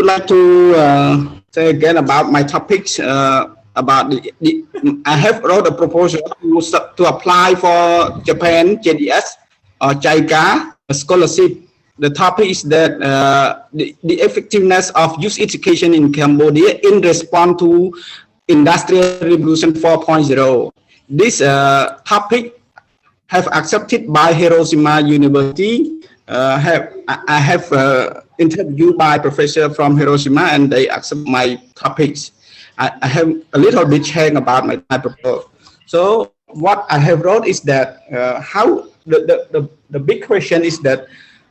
would like to say again about my topics. About I have wrote a proposal to apply for Japan JDS or JICA scholarship. The topic is that the effectiveness of youth education in Cambodia in response to Industrial Revolution 4.0. This topic have accepted by Hiroshima University. I have interviewed by professor from Hiroshima and they accept my topics. I have a little bit change about my proposal. So what I have wrote is that how the big question is that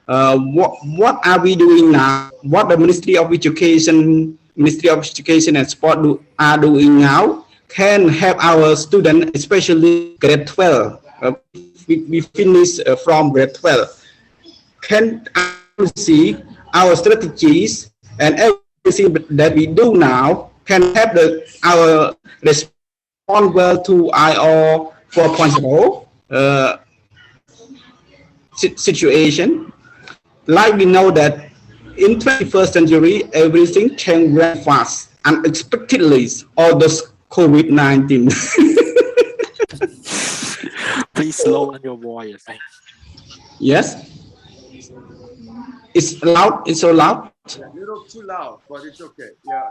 what are we doing now? What the Ministry of Education and Sport are doing now can help our students, especially grade 12. We finish from grade 12. Can see our strategies and everything that we do now can help our respond well to IO 4.0 situation. Like we know that in 21st century, everything changed very fast, unexpectedly, all this COVID-19. Please lower your voice. Yes. It's loud. It's so loud. Yeah, a little too loud, but it's okay. Yeah,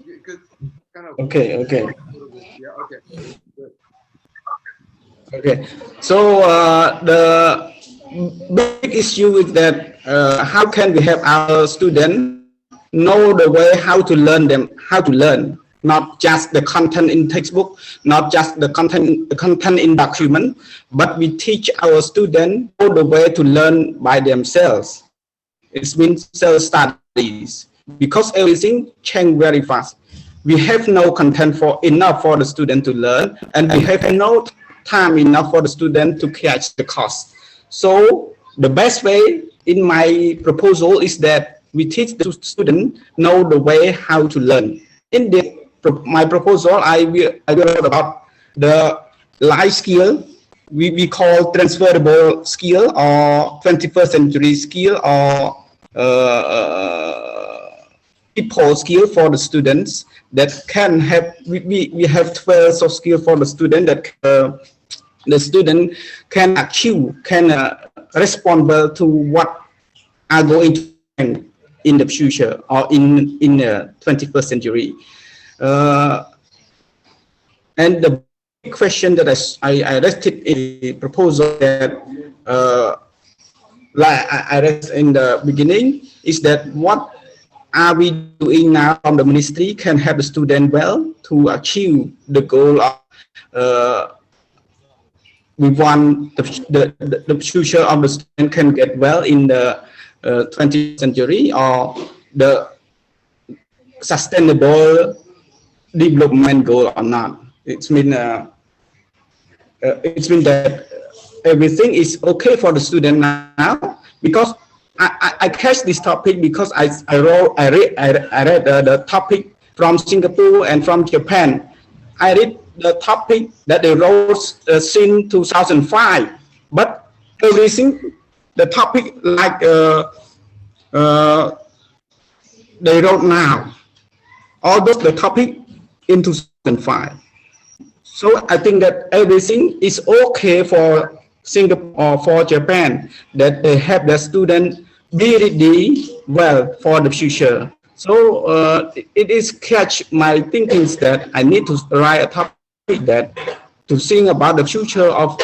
you could kind of. Okay. Yeah. Okay. Good. Okay. So the big issue is that how can we help our students know the way how to learn, not just the content in textbook, not just the content in document, but we teach our students all the way to learn by themselves. It means self-studies because everything changes very fast. We have no content enough for the student to learn, and we have no time enough for the student to catch the course. So the best way in my proposal is that we teach the student know the way how to learn. In my proposal, I will talk about the life skill. We call transferable skill or 21st century skill or people skill for the students that can have. We have 12 soft skill for the student that the student can achieve, can respond well to what are going to happen in the future or in the 21st century. And the big question that I rested in the proposal that like I read in the beginning is that what are we doing now from the ministry can help the student well to achieve the goal of we want the future of the student can get well in the 20th century or the sustainable development goal or not. It's mean that everything is okay for the student now because I catch this topic because I read the topic from Singapore and from Japan. I read the topic that they wrote since 2005, but everything the topic like they wrote now, all those the topic in 2005. So I think that everything is okay for Singapore or for Japan, that they have the student be ready well for the future. So it is catch my thinking that I need to write a topic that to think about the future of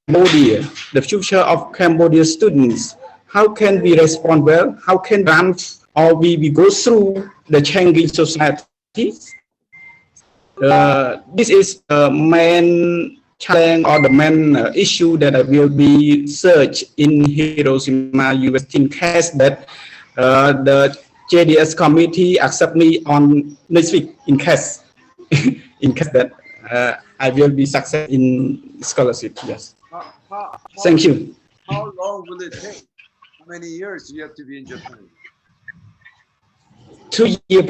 Cambodia, the future of Cambodia students. How can we respond well? How can run or we go through the changing society? This is the main challenge or the main issue that I will be search in Hiroshima University in case that the JDS committee accept me on next week in case that I will be success in scholarship. Yes. Thank you. How long will it take? How many years do you have to be in Japan? 2 years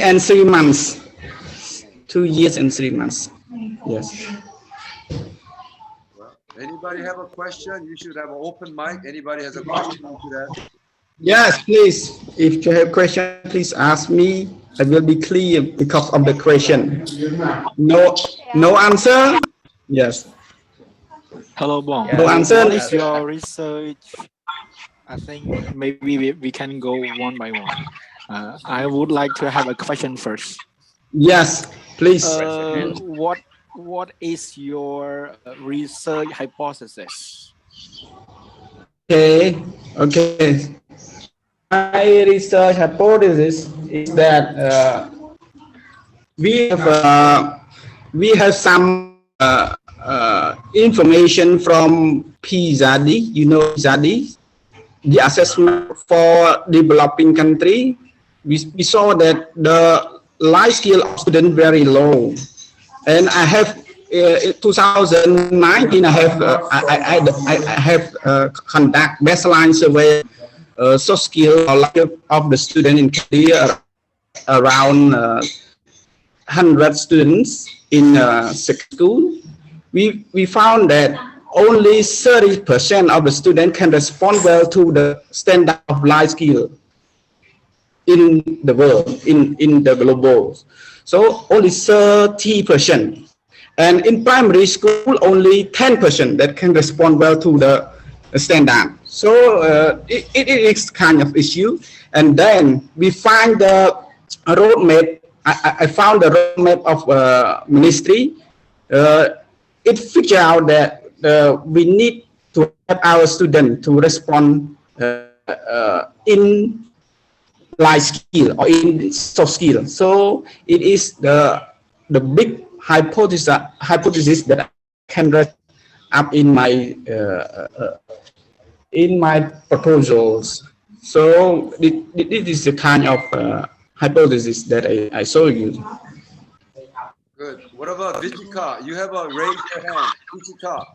and 3 months. 2 years and 3 months. Yes. Well, anybody have a question? You should have an open mic. Anybody has a question? You should have. Yes, please. If you have question, please ask me. I will be clear because of the question. No, no answer. Yes, Hello, Bong. no Yeah, answer. What is your research? I think maybe we can go one by one. I would like to have a question first. Yes, please. What is your research hypothesis? Okay, okay. My research hypothesis is that we have we have some information from PZD. You know PZD, the assessment for developing country. We saw that the life skill of student very low, and I have in 2019 I have I have conduct baseline survey soft skill or life of the student in Korea around 100 students in school. We found that only 30% of the students can respond well to the standard of life skill in the world, in the global. So only 30%. And in primary school, only 10% that can respond well to the standard. So it is kind of issue. And then we find the roadmap. I found the roadmap of ministry. It figured out that we need to help our students to respond in life skill or in soft skill. So it is the big hypothesis that I can write up in my proposals. So this is the kind of hypothesis that I show you. Good. What about Vichika? You have a raise your hand. Vichika.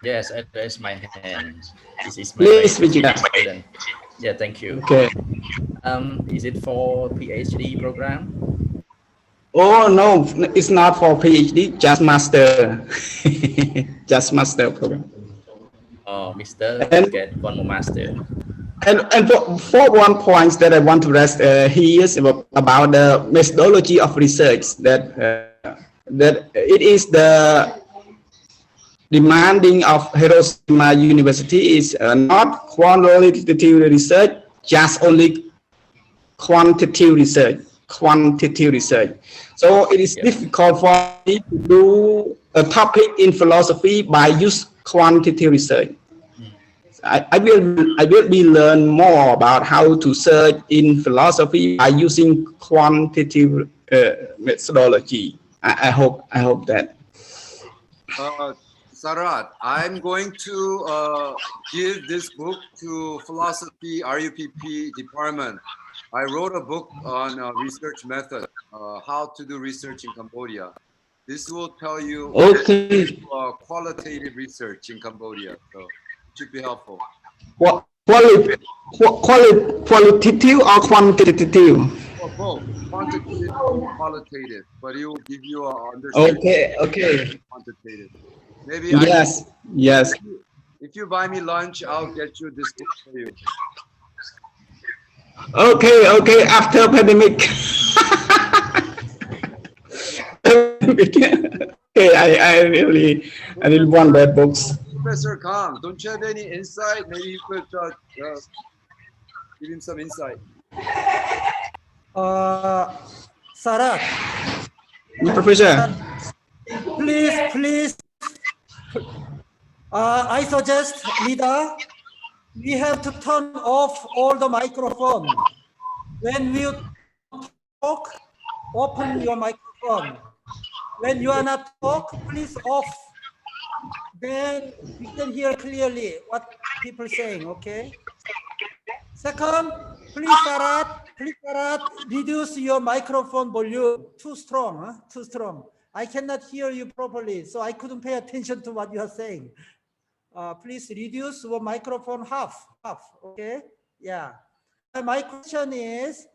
Yes, I raise my hand. This is my Please, way to Vijika. student. Yeah, thank you. Okay. Is it for PhD program? Oh no, it's not for PhD, just master, just master program. Oh, Mr. And get one more master. And for one point that I want to raise here is about the methodology of research that it is the demanding of Hiroshima University is not qualitative research, just only quantitative research. So it is difficult for me to do a topic in philosophy by use quantitative research. I will be learn more about how to search in philosophy by using quantitative methodology. I hope that. Sarat, I'm going to give this book to philosophy RUPP department. I wrote a book on research method, how to do research in Cambodia. This will tell you qualitative research in Cambodia, so it should be helpful. Qualitative or quantitative? Well, both quantitative and qualitative, but it will give you an understanding. Okay. Quantitative. Maybe yes. If you buy me lunch, I'll get you this book for you. Okay. After pandemic. Okay, I really want that books. Professor Kang, don't you have any insight? Maybe you could give him some insight. Sarat, Professor. Please. I suggest, Lida, we have to turn off all the microphone. When you talk, open your microphone. When you are not talk, please off. Then we can hear clearly what people saying, okay? Second, please Sarat, reduce your microphone volume. Too strong. I cannot hear you properly, so I couldn't pay attention to what you are saying. Please reduce your microphone half, okay? Yeah. My question is,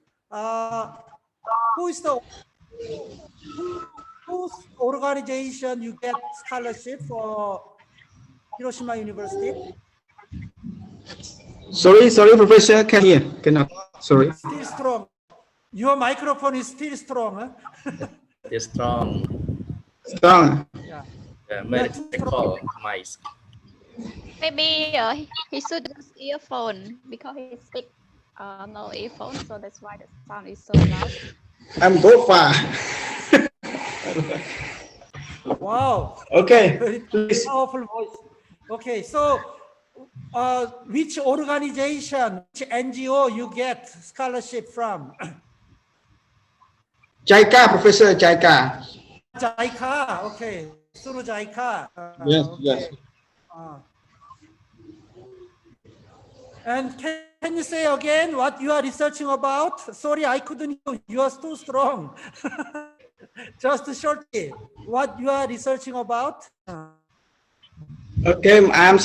whose organization you get scholarship for Hiroshima University? Sorry, Professor, can hear? Cannot. Sorry. Still strong. Your microphone is still strong. Huh? They're strong. Strong. Yeah. Very technical mice. Maybe he should use earphone because he speak no earphone, so that's why the sound is so loud. I'm go far. Wow. Okay. Very Please. powerful voice. Okay, so which organization, which NGO you get scholarship from? JICA, Professor JICA. JICA. Okay, through JICA. Yes, Okay. yes. And can you say again what you are researching about? Sorry, I couldn't hear you. You are too strong. Just shortly, what you are researching about? Okay, I'm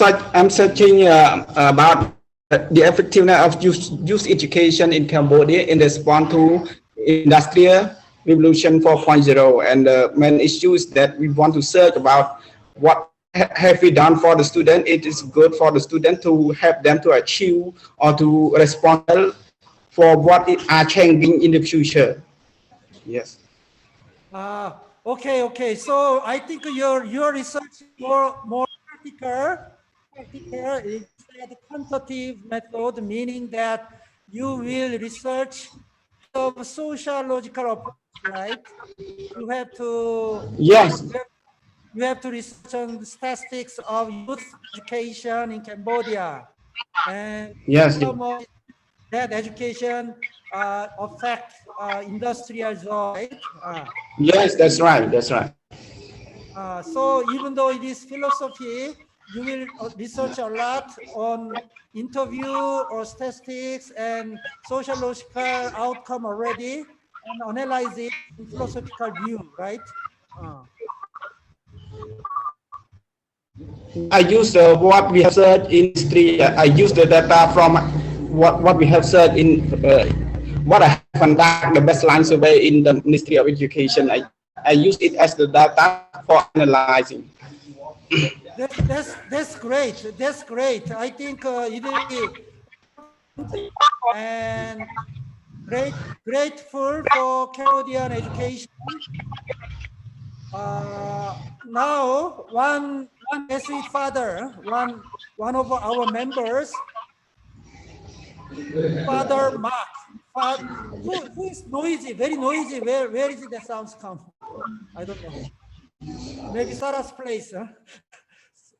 searching about the effectiveness of youth education in Cambodia in response to industrial revolution 4.0, and the main issues that we want to search about what have we done for the student. It is good for the student to help them to achieve or to respond for what are changing in the future. Yes. Okay. So I think your research more practical instead of quantitative method, meaning that you will research of sociological approach, right? You have to Yes. you have to research on the statistics of youth education in Cambodia, and Yes. some of that education affect industrial zone, right? Yes, that's right. That's right. So even though it is philosophy, you will research a lot on interview or statistics and sociological outcome already and analyze it in philosophical view, right? I use what we have searched in history. I use the data from what we have searched in what I have conducted the baseline survey in the Ministry of Education. I use it as the data for analyzing. That's great. That's great. I think it is and grateful for Cambodian education. Now, one Jesuit father, one of our members, Father Mark, who is noisy, very noisy. Where is it the sounds come? I don't know. Maybe Sarah's place. Huh?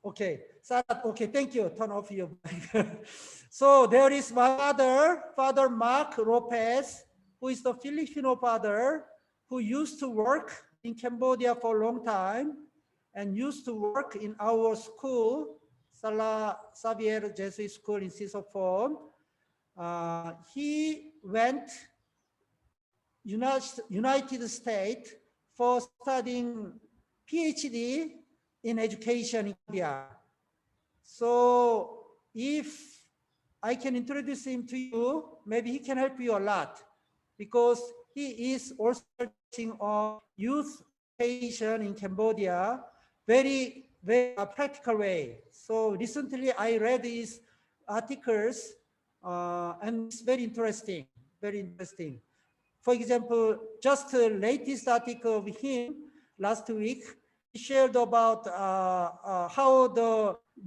Okay, Sarah. Okay, thank you. Turn off your mic. So there is my father, Father Mark Lopez, who is the Filipino father who used to work in Cambodia for a long time and used to work in our school, Sala Xavier Jesuit School in Sisophon. He went United States for studying PhD in education in India. So if I can introduce him to you, maybe he can help you a lot because he is also teaching on youth education in Cambodia, very practical way. So recently I read his articles and it's very interesting, very interesting. For example, just the latest article of him last week, he shared about how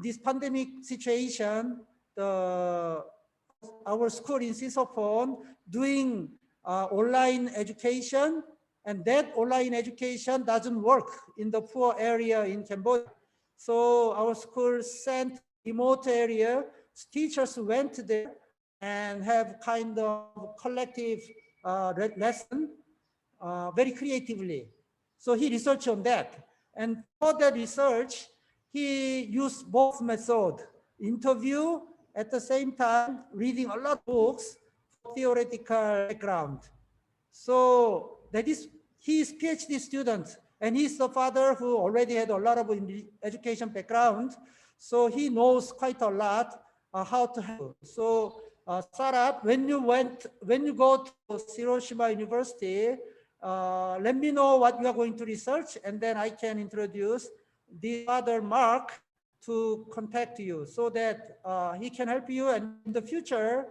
this pandemic situation, our school in Sisophon doing online education, and that online education doesn't work in the poor area in Cambodia. So our school sent remote area, teachers went there and have kind of collective lesson very creatively. So he researched on that. And for that research, he used both methods, interview at the same time, reading a lot of books for theoretical background. So that is, he is PhD student and he's the father who already had a lot of education background. So he knows quite a lot how to handle. So Sarah, when you go to Hiroshima University, let me know what you are going to research, and then I can introduce the father Mark to contact you so that he can help you, and in the future,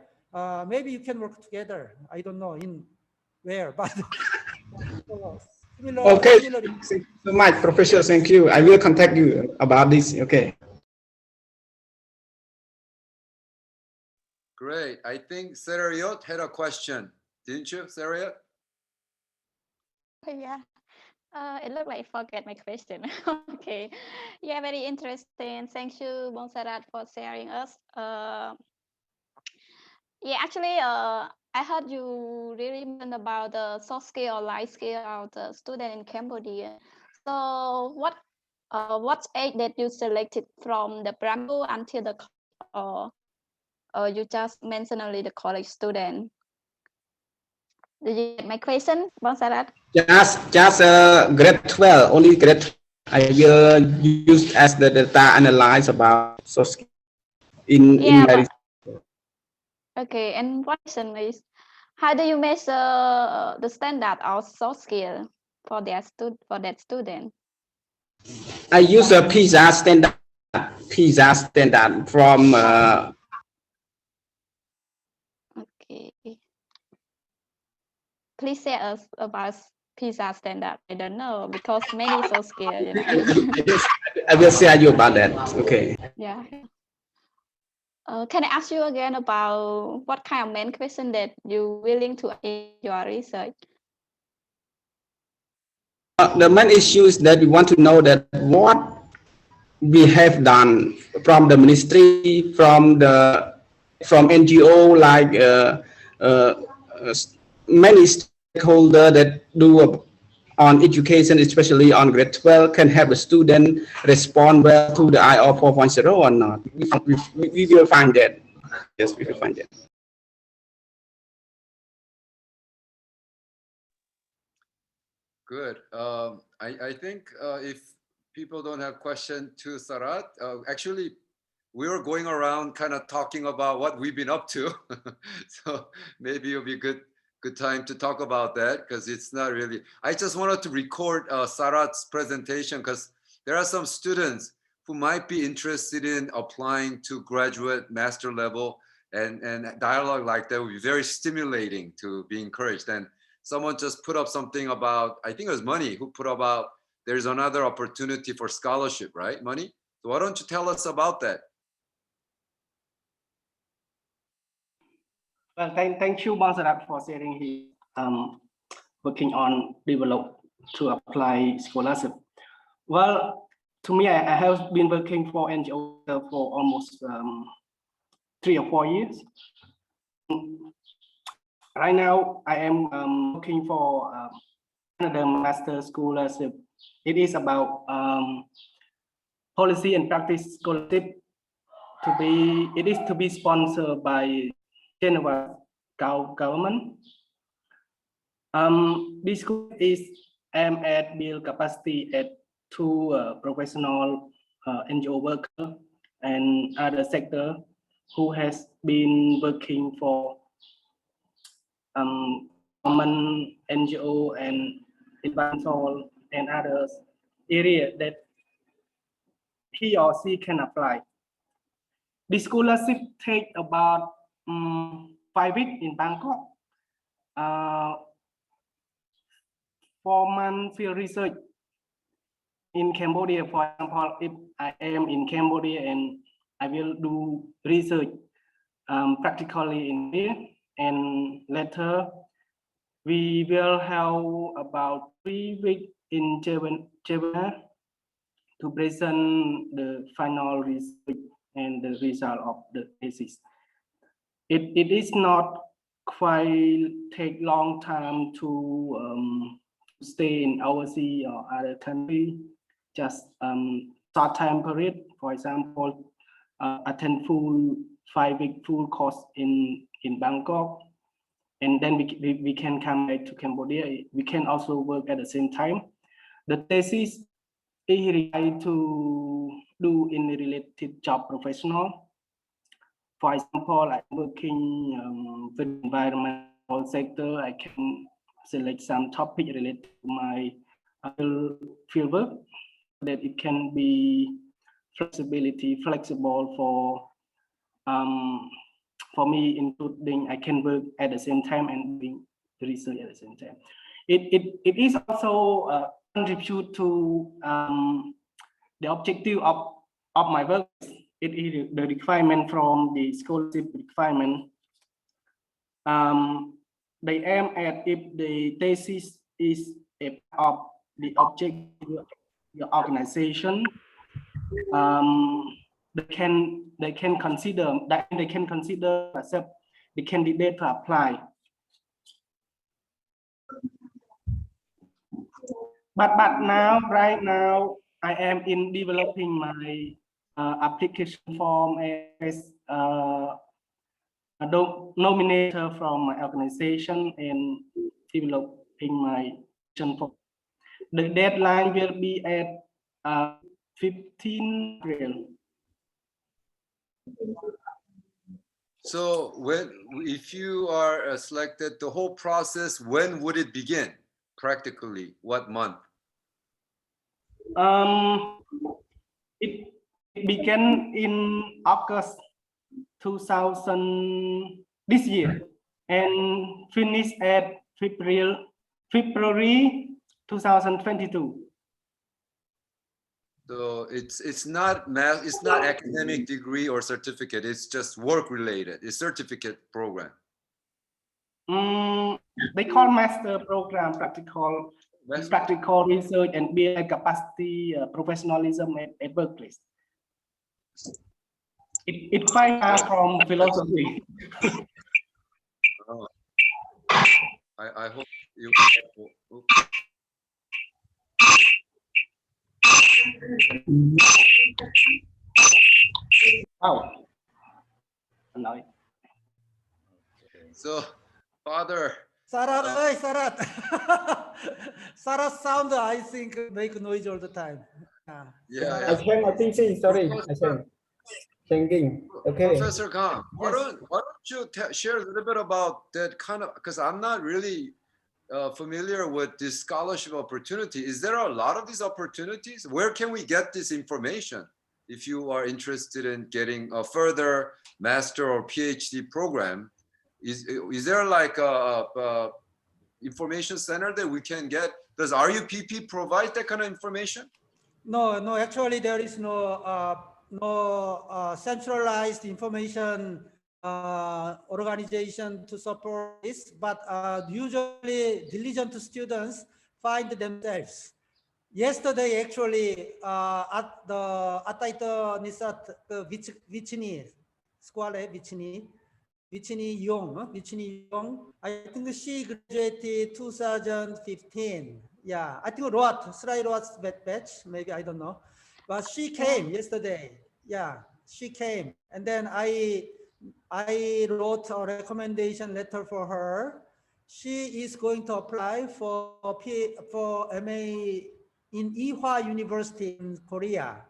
maybe you can work together. I don't know in where, but Okay, similar. thank you so much, Professor. Thank you. I will contact you about this. Okay. Great. I think Sarayot had a question, didn't you, Sarayot? Yeah. It looked like I forget my question. Okay. Yeah, very interesting. Thank you, Bongsarat, for sharing us. Yeah, actually, I heard you really mentioned about the soft skill or life skill of the student in Cambodia. So what age that you selected from the primary school until the college, or you just mentioned only the college student? Did you get my question, Bongsarat? Just grade 12, only grade 12. I will use as the data analyze about soft skill in Yeah, my. okay. And what question is, how do you measure the standard of soft skill for that student? I use a PISA standard from Okay. Please say us about PISA standard. I don't know because many soft skill, you know. I will share you about that. Okay. Yeah. Can I ask you again about what kind of main question that you willing to in your research? The main issue is that we want to know that what we have done from the ministry, from NGO, like many stakeholders that do on education, especially on grade 12, can have a student respond well to the IO 4.0 or not. We will find that. Yes, we will find that. Good. I think if people don't have question to Sarat, actually, we were going around kind of talking about what we've been up to. So maybe it'll be good time to talk about that because it's not really. I just wanted to record Sarat's presentation because there are some students who might be interested in applying to graduate master level, and dialogue like that would be very stimulating to be encouraged. And someone just put up something about, I think it was Money, who put about there's another opportunity for scholarship, right, Money? So why don't you tell us about that? Well, thank you, Bangsarat, for sharing his working on develop to apply scholarship. Well, to me, I have been working for NGO for almost 3 or 4 years. Right now, I am looking for another master scholarship. It is about policy and practice scholarship. It is to be sponsored by Geneva government. This school is aimed at build capacity at 2 professional NGO workers and other sector who has been working for common NGO and environmental and others area that he or she can apply. The scholarship take about 5 weeks in Bangkok. 4-month field research in Cambodia. For example, if I am in Cambodia and I will do research practically in here, and later we will have about 3 weeks in China to present the final research and the result of the thesis. It is not quite take long time to stay in overseas or other country, just short time period. For example, attend full 5-week full course in Bangkok, and then we can come back to Cambodia. We can also work at the same time. The thesis is required to do in a related job professional. For example, I'm working with environmental sector. I can select some topic related to my field work that it can be flexible for me, including I can work at the same time and doing research at the same time. It is also contribute to the objective of my work. It is the requirement from the scholarship requirement. They aim at if the thesis is a part of the objective of the organization. They can consider accept the candidate to apply. But now, right now, I am in developing my application form as a nominator from my organization and developing my application form. The deadline will be at 15 April. So if you are selected, the whole process, when would it begin? Practically, what month? It began in August 2000 this year and finished at February 2022. So it's not math, it's not academic degree or certificate, it's just work related, it's certificate program. They call master program, practical research and build capacity, professionalism at workplace. It finds from philosophy. Oh. I hope you. Oh. So, Father. Sarat, Sarat. Sarat sound, I think, make noise all the time. Yeah. I can nothing. Sorry, I can. Thinking. Okay. Professor Kang, why don't you share a little bit about that kind of, because I'm not really familiar with this scholarship opportunity. Is there a lot of these opportunities? Where can we get this information if you are interested in getting a further master or PhD program? Is there like a information center that we can get? Does RUPP provide that kind of information? No, actually there is no centralized information organization to support this, but usually diligent students find themselves. Yesterday, actually, at the Nisat Vichini School, Vichini Young, I think she graduated 2015. Yeah, I think Sri Roat's batch, maybe, I don't know. But she came yesterday. Yeah, she came. And then I wrote a recommendation letter for her. She is going to apply for MA in Ewha University in Korea.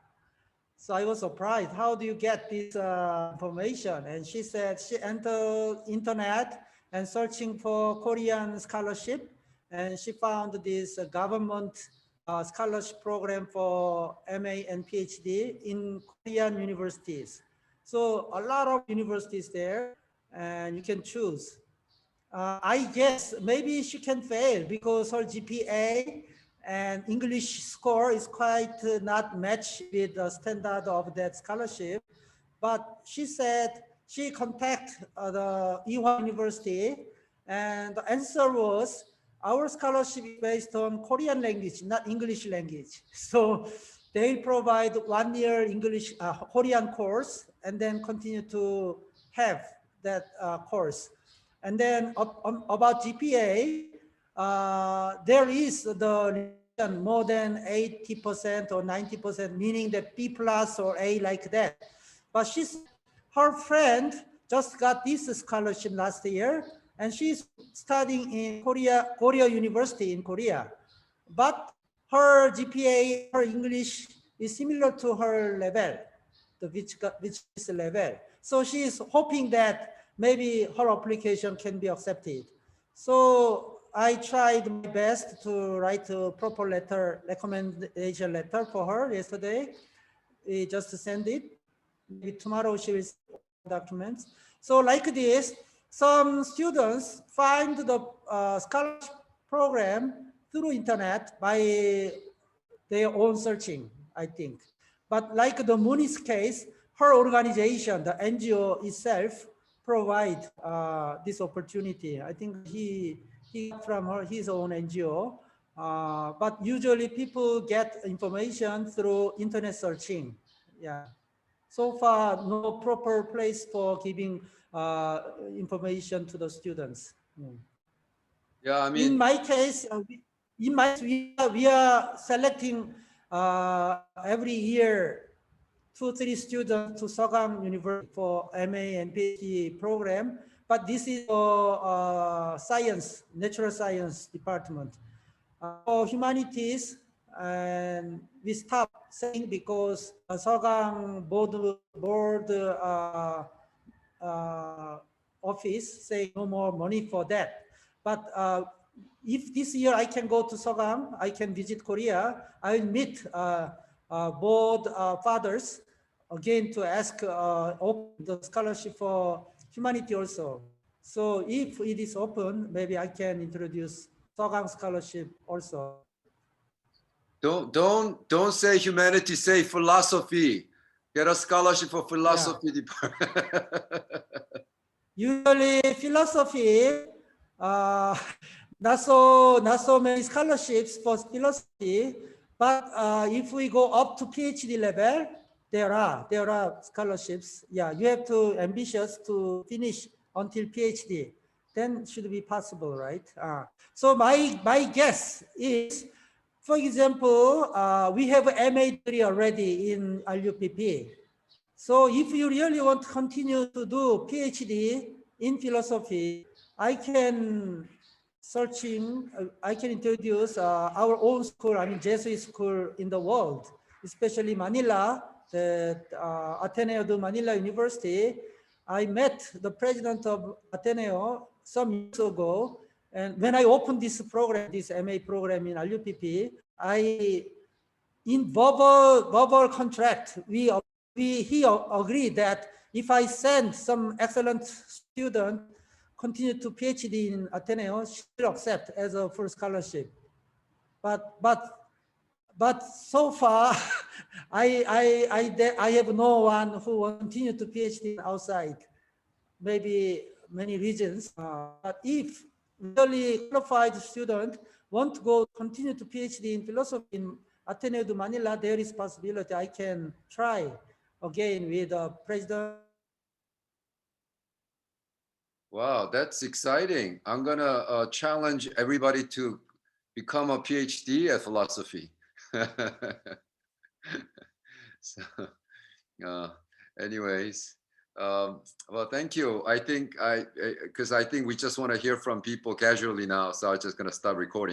So I was surprised. How do you get this information? And she said she entered internet and searching for Korean scholarship, and she found this government scholarship program for MA and PhD in Korean universities. So a lot of universities there, and you can choose. I guess maybe she can fail because her GPA and English score is quite not matched with the standard of that scholarship. But she said she contacted the Ewha University, and the answer was, our scholarship is based on Korean language, not English language. So they provide 1 year English Korean course and then continue to have that course. And then about GPA, there is the more than 80% or 90%, meaning that B+ or A like that. But her friend just got this scholarship last year, and she's studying in Korea University in Korea. But her GPA, her English is similar to her level, which is level. So she is hoping that maybe her application can be accepted. So I tried my best to write a proper letter, recommendation letter for her yesterday. we just send it. Maybe tomorrow she will send documents. So like this, some students find the scholarship program through internet by their own searching, I think. But like the Muni's case, her organization, the NGO itself, provide this opportunity. I think he got from his own NGO. But usually people get information through internet searching. Yeah. So far, no proper place for giving information to the students. Yeah, I mean, In my case, we are selecting every year 2-3 students to Sogang University for MA and PhD program, but this is for science, natural science department. For humanities, and we stopped saying because Sogang board office say no more money for that. But if this year I can go to Sogang, I can visit Korea, I will meet board fathers again to ask open the scholarship for humanity also. So if it is open, maybe I can introduce Sogang scholarship also. don't say humanity, say philosophy. Get a scholarship for philosophy department. Usually philosophy, not so many scholarships for philosophy, but if we go up to PhD level, there are scholarships. Yeah, you have to ambitious to finish until PhD, then should be possible, right? So my guess is, for example, we have MA degree already in RUPP. So if you really want to continue to do PhD in philosophy, I can introduce our own school, I mean Jesuit school in the world, especially Manila, the Ateneo de Manila University. I met the president of Ateneo some years ago, and when I opened this program, this MA program in RUPP, in verbal contract, he agreed that if I send some excellent student continue to PhD in Ateneo, she will accept as a full scholarship. But so far, I have no one who will continue to PhD outside. Maybe many reasons. But if really qualified student want to go continue to PhD in philosophy in Ateneo de Manila, there is possibility I can try again with the president. Wow, that's exciting. I'm gonna challenge everybody to become a PhD at philosophy. So, anyways, well, thank you. I think because I think we just want to hear from people casually now, so I'm just gonna stop recording.